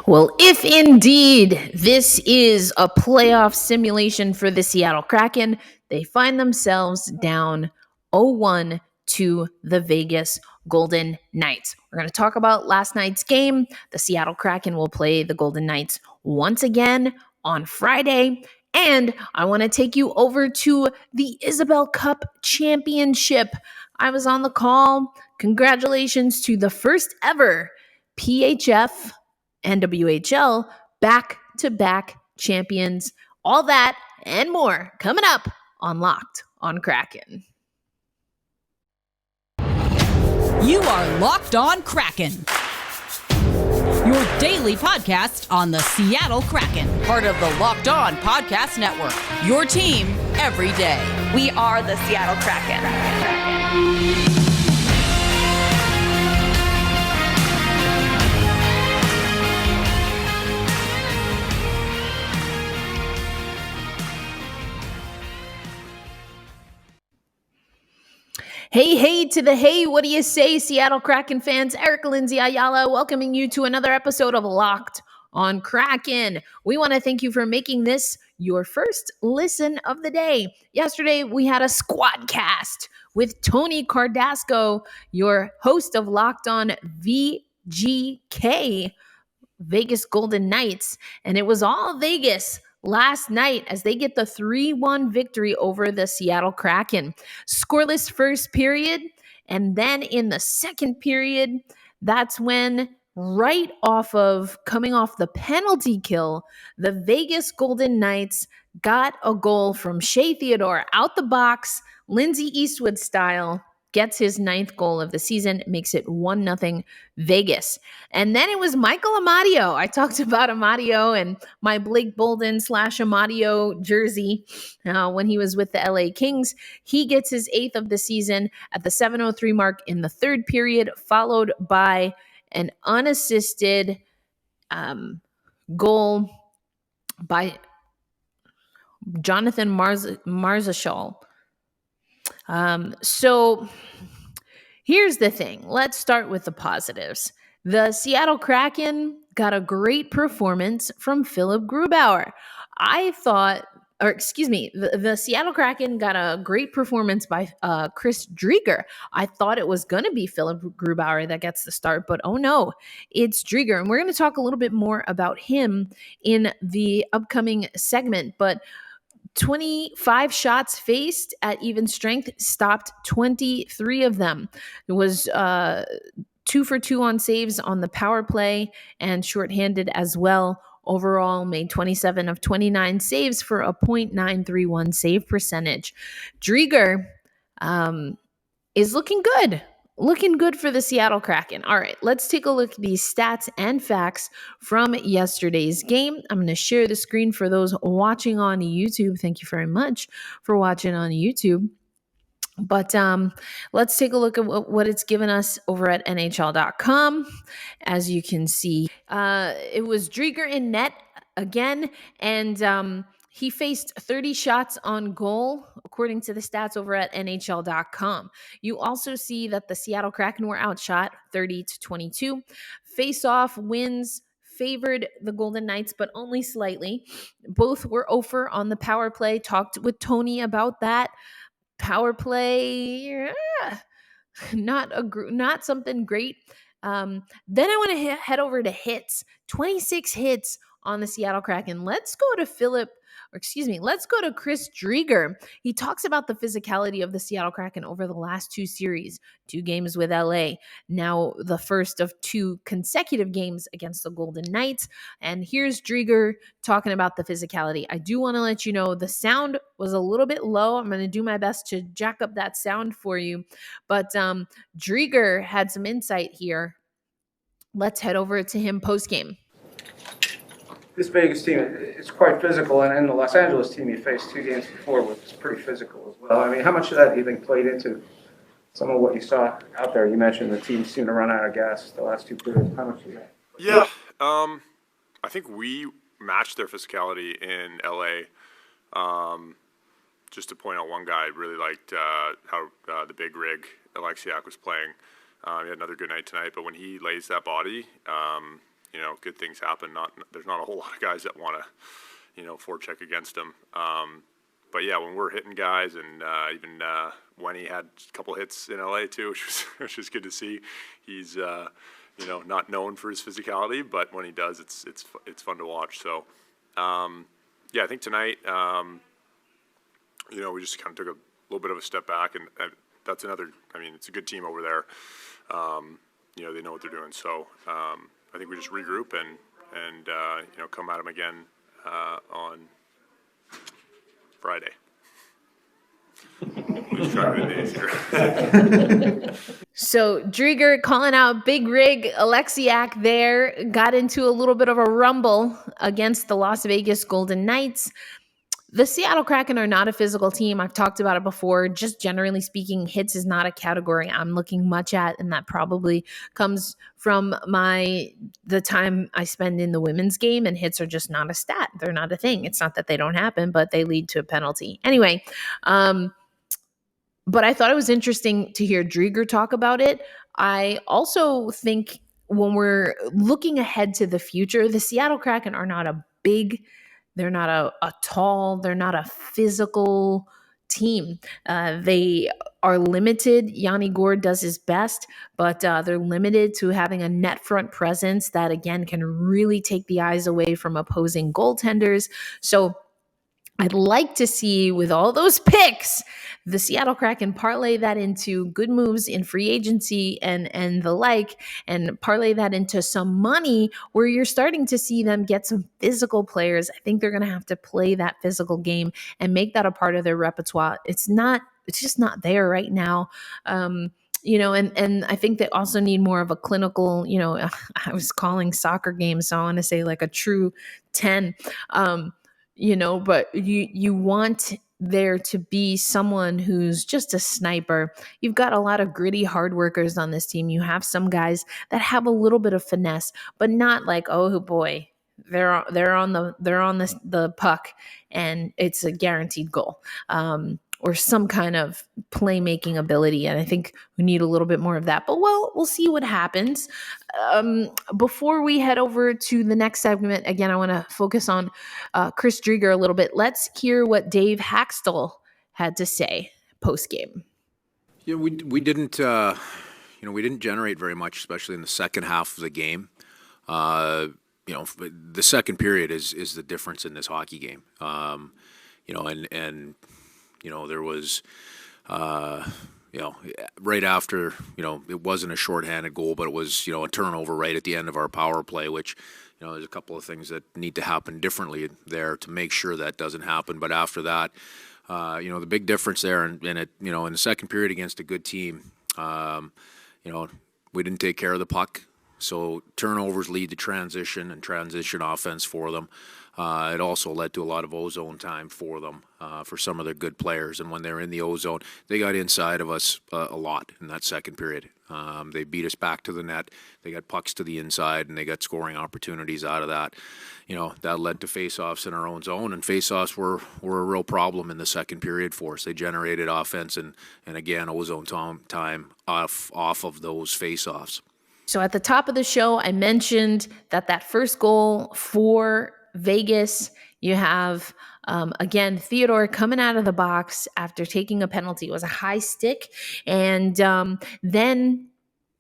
Well, if indeed this is a playoff simulation for the Seattle Kraken, they find themselves down 0-1 to the Vegas Golden Knights. We're going to talk about last night's game. The Seattle Kraken will play the Golden Knights once again on Friday. And I want to take you over to the Isobel Cup Championship. I was on the call. Congratulations to the first ever PHF and WHL back-to-back champions. All that and more coming up on Locked on Kraken. You are Locked on Kraken, your daily podcast on the Seattle Kraken, part of the Locked On Podcast Network, your team every day. We are the Seattle Kraken. Hey to the hey, what do you say, Seattle Kraken fans? Eric Lindsay Ayala welcoming you to another episode of Locked on Kraken. We want to thank you for making this your first listen of the day. Yesterday, we had a squad cast with Tony Cardasco, your host of Locked on VGK, Vegas Golden Knights, and it was all Vegas last night as they get the 3-1 victory over the Seattle Kraken. Scoreless first period, and then in the second period, that's when right off of coming off the penalty kill, the Vegas Golden Knights got a goal from Shea Theodore out the box, Lindsay Eastwood style, gets his 9th goal of the season, makes it 1-0 Vegas. And then it was Michael Amadio. I talked about Amadio and my Blake Bolden / Amadio jersey when he was with the LA Kings. He gets his 8th of the season at the 7:03 mark in the third period, followed by an unassisted goal by Jonathan Marzashal. So here's the thing. Let's start with the positives. The Seattle Kraken got a great performance from Philip Grubauer. The Seattle Kraken got a great performance by Chris Driedger. I thought it was going to be Philip Grubauer that gets the start, but oh no, it's Driedger. And we're going to talk a little bit more about him in the upcoming segment, but 25 shots faced at even strength, stopped 23 of them. It was 2 for 2 on saves on the power play and shorthanded as well. Overall, made 27 of 29 saves for a .931 save percentage. Driedger is looking good. Looking good for the Seattle Kraken. All right, let's take a look at these stats and facts from yesterday's game. I'm going to share the screen for those watching on YouTube. Thank you very much for watching on YouTube. But let's take a look at what it's given us over at NHL.com. As you can see, it was Driedger in net again, and he faced 30 shots on goal, according to the stats over at NHL.com. You also see that the Seattle Kraken were outshot 30-22. Face-off wins favored the Golden Knights, but only slightly. Both were over on the power play. Talked with Tony about that. Power play, not something great. Then I want to head over to hits. 26 hits on the Seattle Kraken. Let's go to Chris Driedger. He talks about the physicality of the Seattle Kraken over the last 2 series, 2 games with LA, now the first of 2 consecutive games against the Golden Knights. And here's Driedger talking about the physicality. I do want to let you know the sound was a little bit low. I'm going to do my best to jack up that sound for you. But Driedger had some insight here. Let's head over to him post-game. This Vegas team is quite physical, and the Los Angeles team you faced 2 games before was pretty physical as well. I mean, how much of that do you think played into some of what you saw out there? You mentioned the team seemed to run out of gas the last 2 periods. How much of that? Yeah, I think we matched their physicality in LA. Just to point out one guy, I really liked how the big rig Alexiak was playing. He had another good night tonight, but when he lays that body, good things happen. There's not a whole lot of guys that want to, forecheck against him. But yeah, when we're hitting guys, and even when he had a couple hits in LA too, which was good to see. He's not known for his physicality, but when he does, it's fun to watch. So yeah, I think tonight, we just kind of took a little bit of a step back, and that's another. I mean, it's a good team over there. They know what they're doing. So I think we just regroup and come at them again on Friday. Lose track of the days here. So Driedger calling out Big Rig Alexiak there, got into a little bit of a rumble against the Las Vegas Golden Knights. The Seattle Kraken are not a physical team. I've talked about it before. Just generally speaking, hits is not a category I'm looking much at, and that probably comes from the time I spend in the women's game, and hits are just not a stat. They're not a thing. It's not that they don't happen, but they lead to a penalty. Anyway, but I thought it was interesting to hear Driedger talk about it. I also think when we're looking ahead to the future, the Seattle Kraken are not they're not a tall, they're not a physical team. They are limited. Yanni Gourde does his best, but they're limited to having a net front presence that, again, can really take the eyes away from opposing goaltenders. So I'd like to see, with all those picks, the Seattle Kraken parlay that into good moves in free agency and the like, and parlay that into some money where you're starting to see them get some physical players. I think they're going to have to play that physical game and make that a part of their repertoire. It's just not there right now. And I think they also need more of a clinical, I was calling soccer games, so I want to say like a true 10. But you want there to be someone who's just a sniper. You've got a lot of gritty hard workers on this team. You have some guys that have a little bit of finesse, but not like, oh boy, they're on the puck and it's a guaranteed goal. Or some kind of playmaking ability. And I think we need a little bit more of that. But we'll see what happens. Before we head over to the next segment, again, I want to focus on Chris Driedger a little bit. Let's hear what Dave Haxtell had to say post-game. Yeah, we didn't generate very much, especially in the second half of the game. The second period is the difference in this hockey game. There was, right after, it wasn't a shorthanded goal, but it was, a turnover right at the end of our power play, which, there's a couple of things that need to happen differently there to make sure that doesn't happen. But after that, the big difference there in the second period against a good team, we didn't take care of the puck. So turnovers lead to transition and transition offense for them. It also led to a lot of ozone time for them, for some of their good players. And when they're in the ozone, they got inside of us a lot in that second period. They beat us back to the net. They got pucks to the inside, and they got scoring opportunities out of that. That led to face-offs in our own zone, and face-offs were a real problem in the second period for us. They generated offense and again, ozone time off of those face-offs. So at the top of the show, I mentioned that first goal for Vegas, you have, again, Theodore coming out of the box after taking a penalty. It was a high stick, and then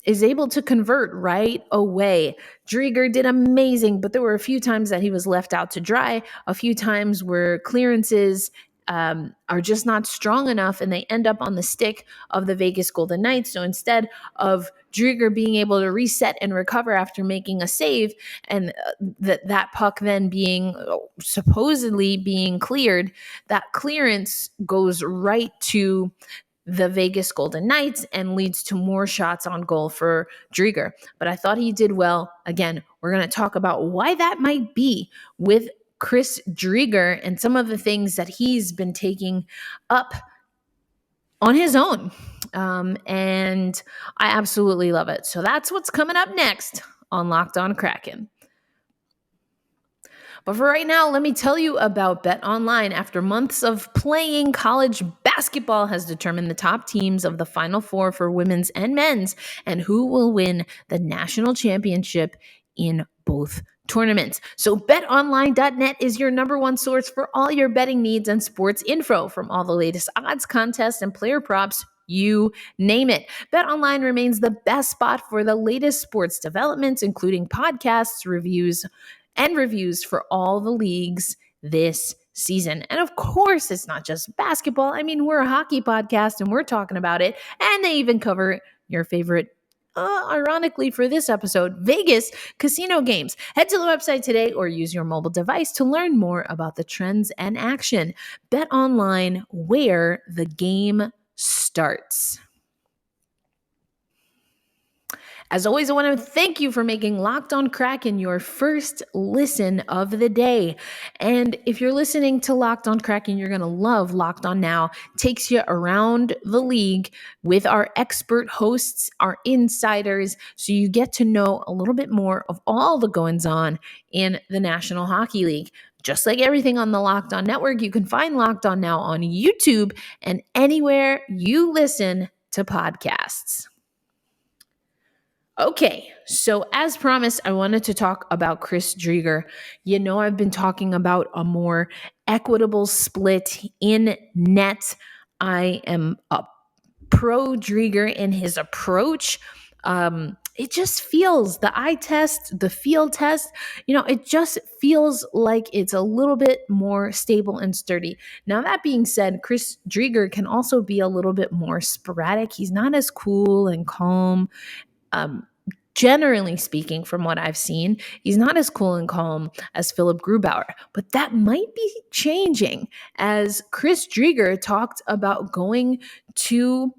is able to convert right away. Driedger did amazing, but there were a few times that he was left out to dry, a few times where clearances are just not strong enough, and they end up on the stick of the Vegas Golden Knights. So instead of Driedger being able to reset and recover after making a save, and that puck then supposedly being cleared, that clearance goes right to the Vegas Golden Knights and leads to more shots on goal for Driedger. But I thought he did well. Again, we're going to talk about why that might be with Chris Driedger and some of the things that he's been taking up on his own. And I absolutely love it. So that's what's coming up next on Locked On Kraken. But for right now, let me tell you about Bet Online. After months of playing, college basketball has determined the top teams of the Final Four for women's and men's, and who will win the national championship in both tournaments. So betonline.net is your number one source for all your betting needs and sports info, from all the latest odds, contests, and player props. You name it. BetOnline remains the best spot for the latest sports developments, including podcasts, reviews for all the leagues this season. And of course, it's not just basketball. I mean, we're a hockey podcast and we're talking about it. And they even cover your favorite, ironically for this episode, Vegas casino games. Head to the website today or use your mobile device to learn more about the trends and action. Bet online, where the game starts. As always, I want to thank you for making Locked On Kraken your first listen of the day. And if you're listening to Locked On Kraken, you're going to love Locked On Now. Takes you around the league with our expert hosts, our insiders, so you get to know a little bit more of all the goings-on in the National Hockey League. Just like everything on the Locked On Network, you can find Locked On Now on YouTube and anywhere you listen to podcasts. Okay, so as promised, I wanted to talk about Chris Driedger. You know, I've been talking about a more equitable split in net. I am a pro Driedger in his approach. It just feels, the eye test, the field test, it just feels like it's a little bit more stable and sturdy. Now, that being said, Chris Driedger can also be a little bit more sporadic. He's not as cool and calm. Generally speaking, from what I've seen, he's not as cool and calm as Philipp Grubauer, but that might be changing as Chris Driedger talked about going to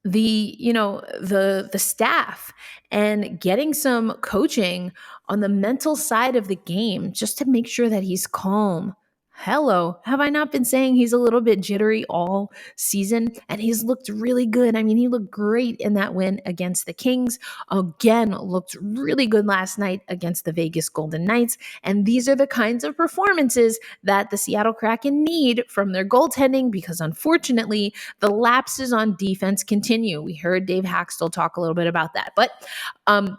the staff and getting some coaching on the mental side of the game just to make sure that he's calm. Hello, have I not been saying he's a little bit jittery all season? And he's looked really good. I mean, he looked great in that win against the Kings. Again, looked really good last night against the Vegas Golden Knights. And these are the kinds of performances that the Seattle Kraken need from their goaltending, because unfortunately, the lapses on defense continue. We heard Dave Haxtell talk a little bit about that. But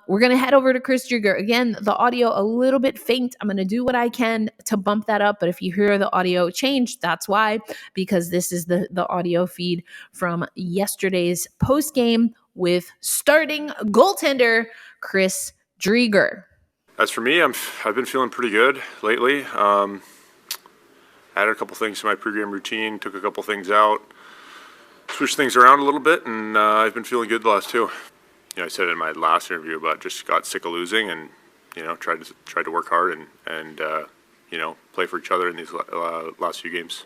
we're going to head over to Chris Driedger. Again, the audio a little bit faint. I'm going to do what I can to bump that up. But if you hear the audio change, that's why, because this is the audio feed from yesterday's post game with starting goaltender Chris Driedger. As for me, I've been feeling pretty good lately. Added a couple things to my pregame routine, took a couple things out, switched things around a little bit, and I've been feeling good the last two. I said in my last interview, but just got sick of losing, and tried to work hard and play for each other in these last few games.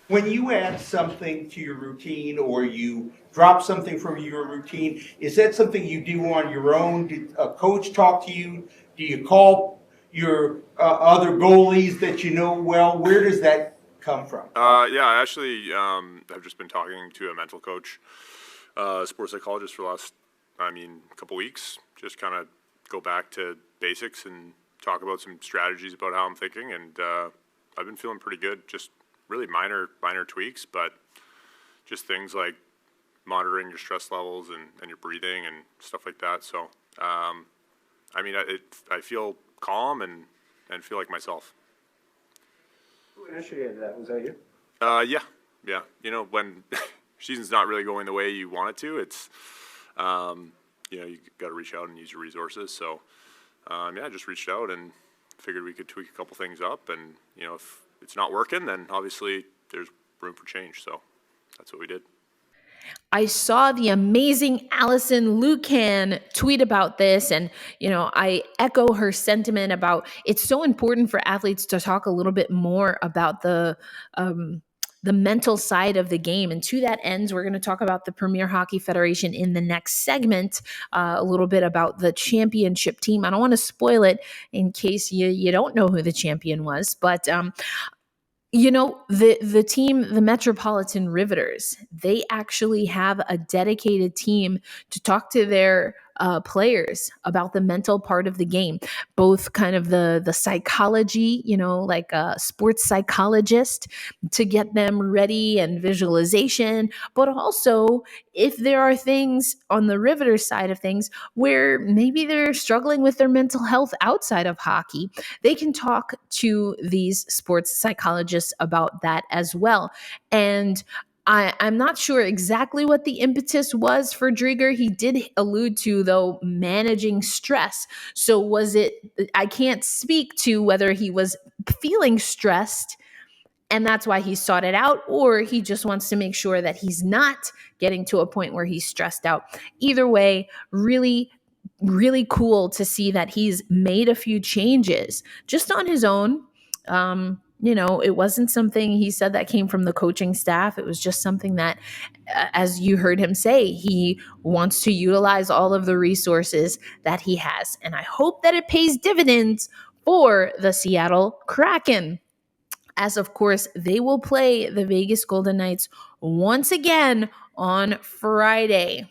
When you add something to your routine or you drop something from your routine, is that something you do on your own? Did a coach talk to you? Do you call your other goalies that you know well? Where does that come from? I actually have just been talking to a mental coach, sports psychologist for the last, couple weeks. Just kind of go back to basics and talk about some strategies about how I'm thinking, and I've been feeling pretty good. Just really minor tweaks, but just things like monitoring your stress levels and your breathing and stuff like that. So, I feel calm and feel like myself. Who initiated that? Was that you? Yeah. When season's not really going the way you want it to, it's you got to reach out and use your resources. So. I just reached out and figured we could tweak a couple things up, and if it's not working, then obviously there's room for change. So that's what we did. I saw the amazing Allison Lucan tweet about this, and I echo her sentiment about it's so important for athletes to talk a little bit more about the mental side of the game. And to that end, we're going to talk about the Premier Hockey Federation in the next segment, a little bit about the championship team. I don't want to spoil it in case you don't know who the champion was, but the team, the Metropolitan Riveters, they actually have a dedicated team to talk to their players about the mental part of the game, both kind of the psychology, like a sports psychologist to get them ready and visualization, but also if there are things on the Riveter side of things where maybe they're struggling with their mental health outside of hockey, they can talk to these sports psychologists about that as well. And I'm not sure exactly what the impetus was for Driedger. He did allude to, though, managing stress. So was it, I can't speak to whether he was feeling stressed and that's why he sought it out, or he just wants to make sure that he's not getting to a point where he's stressed out. Either way, really, really cool to see that he's made a few changes just on his own. It wasn't something he said that came from the coaching staff. It was just something that, as you heard him say, he wants to utilize all of the resources that he has. And I hope that it pays dividends for the Seattle Kraken, as of course they will play the Vegas Golden Knights once again on Friday.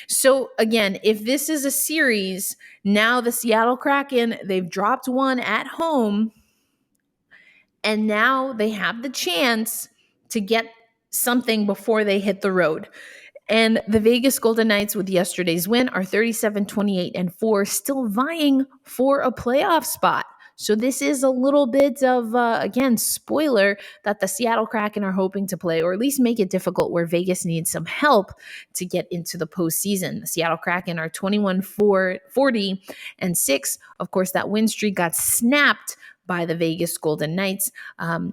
So again, if this is a series, now the Seattle Kraken, they've dropped one at home, and now they have the chance to get something before they hit the road. And the Vegas Golden Knights, with yesterday's win, are 37-28-4, still vying for a playoff spot. So this is a little bit of, again, spoiler that the Seattle Kraken are hoping to play, or at least make it difficult where Vegas needs some help to get into the postseason. The Seattle Kraken are 21-40-6. Of course, that win streak got snapped by the Vegas Golden Knights.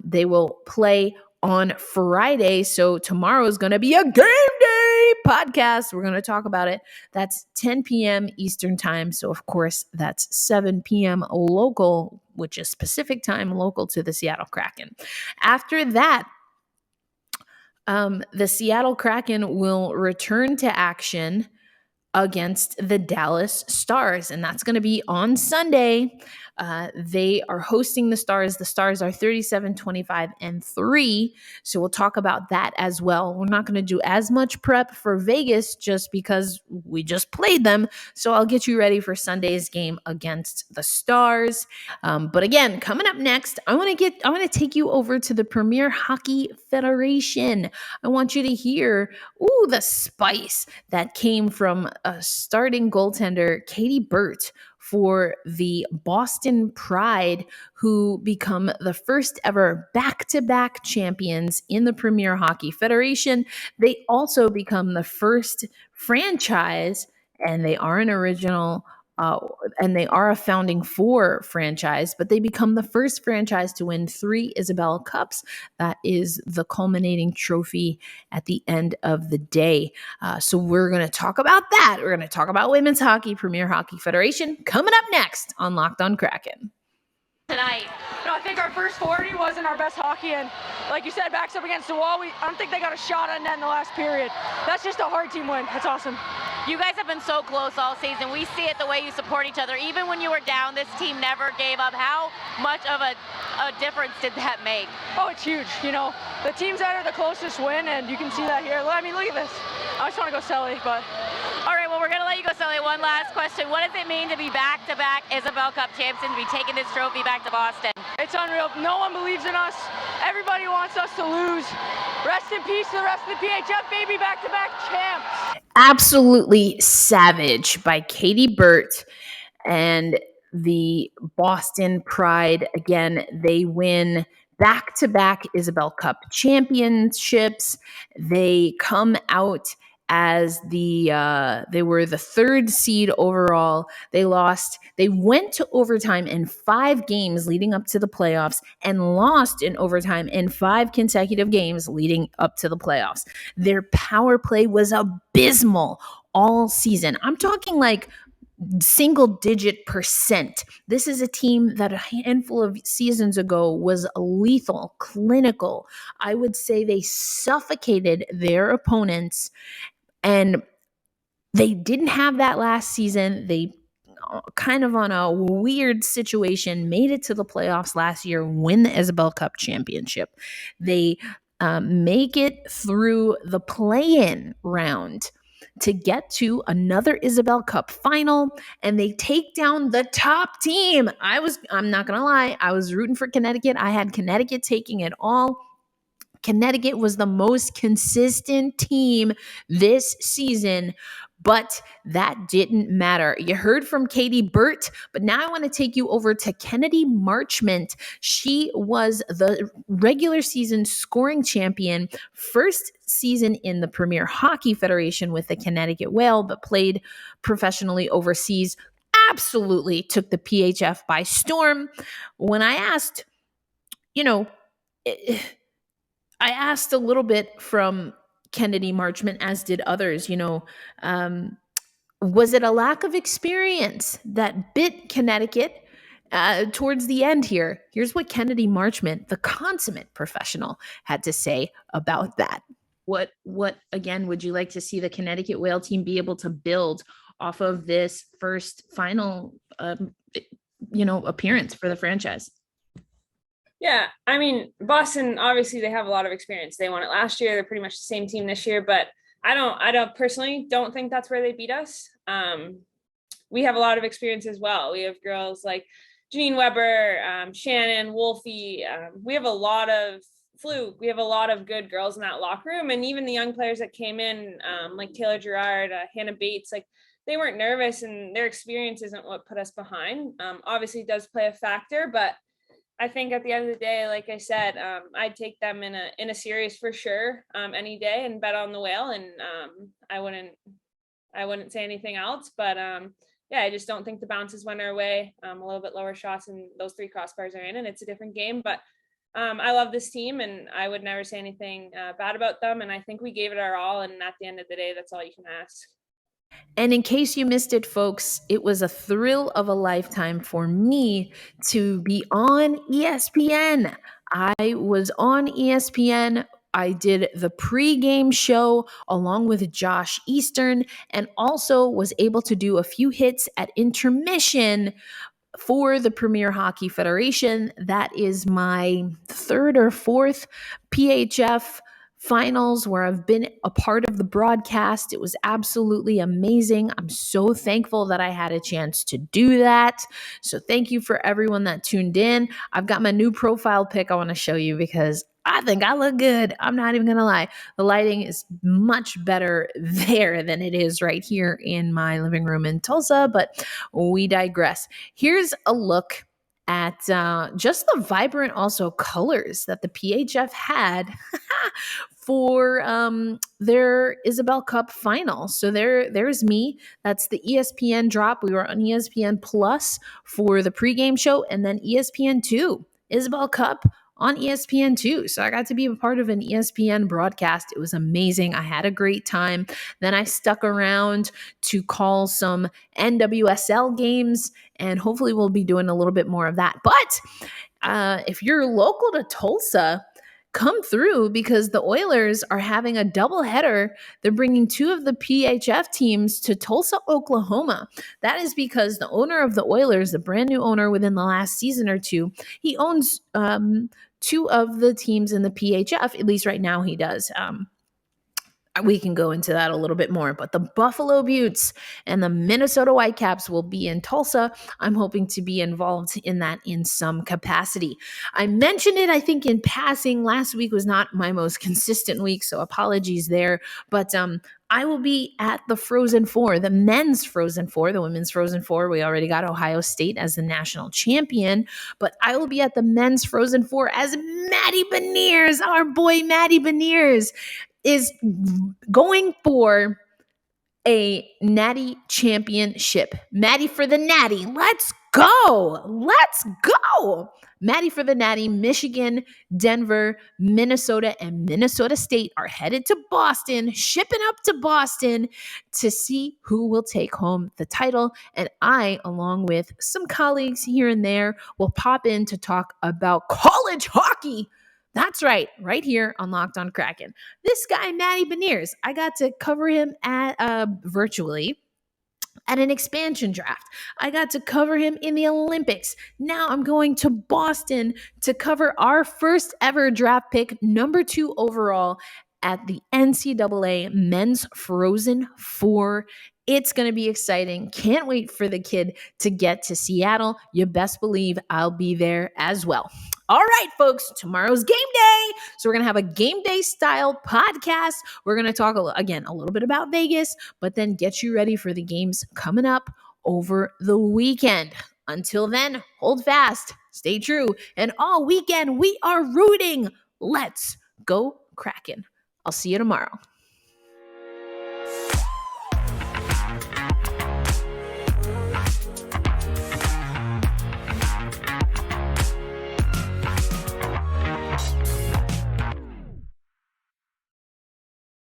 They will play on Friday, so tomorrow is going to be a game day podcast. We're going to talk about it. That's 10 p.m. Eastern time, so of course that's 7 p.m. local, which is Pacific time, local to the Seattle Kraken. After that, the Seattle Kraken will return to action against the Dallas Stars, and that's going to be on Sunday. They are hosting the Stars. The Stars are 37-25-3, so we'll talk about that as well. We're not going to do as much prep for Vegas just because we just played them, so I'll get you ready for Sunday's game against the Stars. But again, coming up next, I want to take you over to the Premier Hockey Federation. I want you to hear, the spice that came from a starting goaltender, Katie Burt, for the Boston Pride, who become the first ever back-to-back champions in the Premier Hockey Federation. They also become the first franchise, and they are an original and they are a Founding Four franchise, but they become the first franchise to win 3 Isobel Cups. That is the culminating trophy at the end of the day. So we're going to talk about that. We're going to talk about women's hockey, Premier Hockey Federation, coming up next on Locked on Kraken. Tonight, I think our first 40 wasn't our best hockey, and like you said, backs up against the wall. I don't think they got a shot on net in the last period. That's just a hard team win. That's awesome. You guys have been so close all season. We see it the way you support each other. Even when you were down, this team never gave up. How much of a difference did that make? Oh, it's huge. The teams that are the closest win, and you can see that here. I mean, look at this. I just want to go Selly, but... All right, well, we're going to let you go, Selly. One last question. What does it mean to be back-to-back Isobel Cup champions, to be taking this trophy back to Boston? It's unreal. No one believes in us. Everybody wants us to lose. Rest in peace to the rest of the PHF, baby, back-to-back champs. Absolutely savage by Katie Burt and the Boston Pride. Again, they win back-to-back Isobel Cup championships. They come out as they were the 3rd seed overall. They went to overtime in 5 games leading up to the playoffs and lost in overtime in 5 consecutive games leading up to the playoffs. Their power play was abysmal all season. I'm talking like single-digit %. This is a team that a handful of seasons ago was lethal, clinical. I would say they suffocated their opponents, and they didn't have that last season. They kind of on a weird situation made it to the playoffs last year, win the Isobel Cup championship. They make it through the play-in round to get to another Isobel Cup final, and they take down the top team. I'm not going to lie, I was rooting for Connecticut. I had Connecticut taking it all. Connecticut was the most consistent team this season, but that didn't matter. You heard from Katie Burt, but now I want to take you over to Kennedy Marchment. She was the regular season scoring champion, first season in the Premier Hockey Federation with the Connecticut Whale, but played professionally overseas. Absolutely took the PHF by storm. When I asked, I asked a little bit from Kennedy Marchment, as did others, was it a lack of experience that bit Connecticut towards the end here? Here's what Kennedy Marchment, the consummate professional, had to say about that. What again, would you like to see the Connecticut Whale team be able to build off of this first final, appearance for the franchise? Yeah, I mean, Boston, obviously they have a lot of experience. They won it last year. They're pretty much the same team this year, but I don't personally don't think that's where they beat us. We have a lot of experience as well. We have girls like Janine Weber, Shannon, Wolfie. We have a lot of Fluke. We have a lot of good girls in that locker room. And even the young players that came in, like Taylor Gerard, Hannah Bates, like they weren't nervous, and their experience isn't what put us behind. Obviously it does play a factor, but I think at the end of the day, like I said, I'd take them in a series for sure, any day, and bet on the Whale. And I wouldn't say anything else. But yeah, I just don't think the bounces went our way. A little bit lower shots, and those 3 crossbars are in, and it's a different game. But I love this team, and I would never say anything bad about them. And I think we gave it our all. And at the end of the day, that's all you can ask. And in case you missed it, folks, it was a thrill of a lifetime for me to be on ESPN. I was on ESPN. I did the pregame show along with Josh Eastern, and also was able to do a few hits at intermission for the Premier Hockey Federation. That is my 3rd or 4th PHF finals where I've been a part of the broadcast. It was absolutely amazing. I'm so thankful that I had a chance to do that. So thank you for everyone that tuned in. I've got my new profile pic I want to show you because I think I look good. I'm not even going to lie. The lighting is much better there than it is right here in my living room in Tulsa, but we digress. Here's a look at just the vibrant also colors that the PHF had for their Isobel Cup final. So there's me. That's the ESPN drop. We were on ESPN Plus for the pregame show, and then ESPN2, Isobel Cup on ESPN2. So I got to be a part of an ESPN broadcast. It was amazing. I had a great time. Then I stuck around to call some NWSL games, and hopefully we'll be doing a little bit more of that. But if you're local to Tulsa, come through, because the Oilers are having a doubleheader. They're bringing 2 of the PHF teams to Tulsa, Oklahoma. That is because the owner of the Oilers, the brand new owner within the last season or 2, he owns 2 of the teams in the PHF. At least right now he does. We can go into that a little bit more, but the Buffalo Buttes and the Minnesota Whitecaps will be in Tulsa. I'm hoping to be involved in that in some capacity. I mentioned it, I think, in passing. Last week was not my most consistent week, so apologies there. But I will be at the Frozen Four, the men's Frozen Four, the women's Frozen Four. We already got Ohio State as the national champion, but I will be at the men's Frozen Four as Maddie Beniers, our boy Maddie Beniers, is going for a Natty championship. Maddie for the Natty. Let's go. Let's go. Maddie for the Natty. Michigan, Denver, Minnesota, and Minnesota State are headed to Boston, shipping up to Boston to see who will take home the title. And I, along with some colleagues here and there, will pop in to talk about college hockey. That's right here on Locked On Kraken. This guy, Maddie Beniers, I got to cover him at virtually at an expansion draft. I got to cover him in the Olympics. Now I'm going to Boston to cover our first ever draft pick, number 2 overall, at the NCAA Men's Frozen Four. It's going to be exciting. Can't wait for the kid to get to Seattle. You best believe I'll be there as well. All right, folks, tomorrow's game day. So we're going to have a game day style podcast. We're going to talk, again, a little bit about Vegas, but then get you ready for the games coming up over the weekend. Until then, hold fast, stay true, and all weekend we are rooting. Let's go Kraken. I'll see you tomorrow.